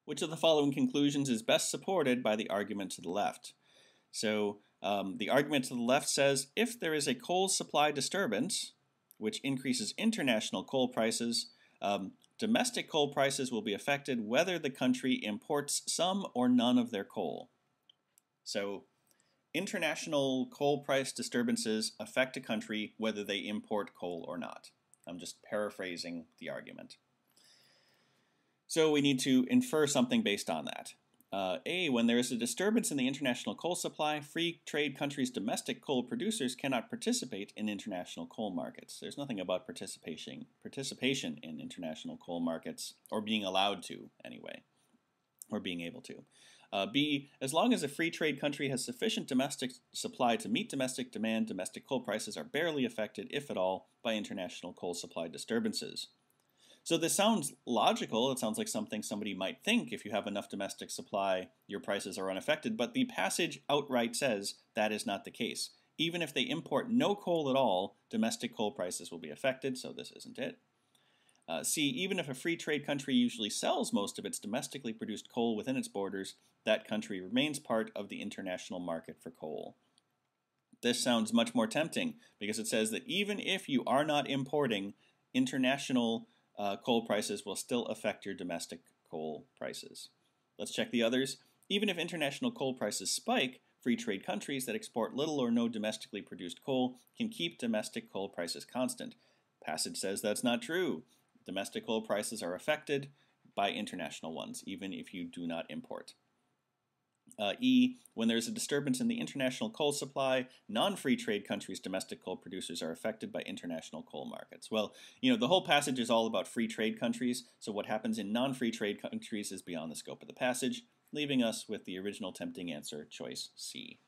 Which of the following conclusions is best supported by the argument to the left? So the argument to the left says if there is a coal supply disturbance, which increases international coal prices, domestic coal prices will be affected whether the country imports some or none of their coal. So international coal price disturbances affect a country whether they import coal or not. I'm just paraphrasing the argument. So we need to infer something based on that. A, when there is a disturbance in the international coal supply, free trade countries' domestic coal producers cannot participate in international coal markets. There's nothing about participation in international coal markets, or being allowed to anyway, or being able to. B, as long as a free trade country has sufficient domestic supply to meet domestic demand, domestic coal prices are barely affected, if at all, by international coal supply disturbances. So this sounds logical. It sounds like something somebody might think. If you have enough domestic supply, your prices are unaffected. But the passage outright says that is not the case. Even if they import no coal at all, domestic coal prices will be affected, so this isn't it. C, even if a free trade country usually sells most of its domestically produced coal within its borders, that country remains part of the international market for coal. This sounds much more tempting because it says that even if you are not importing, international coal prices will still affect your domestic coal prices. Let's check the others. Even if international coal prices spike, free trade countries that export little or no domestically produced coal can keep domestic coal prices constant. Passage says that's not true. Domestic coal prices are affected by international ones, even if you do not import. E, when there's a disturbance in the international coal supply, non-free trade countries' domestic coal producers are affected by international coal markets. Well, the whole passage is all about free trade countries, so what happens in non-free trade countries is beyond the scope of the passage, leaving us with the original tempting answer, choice C.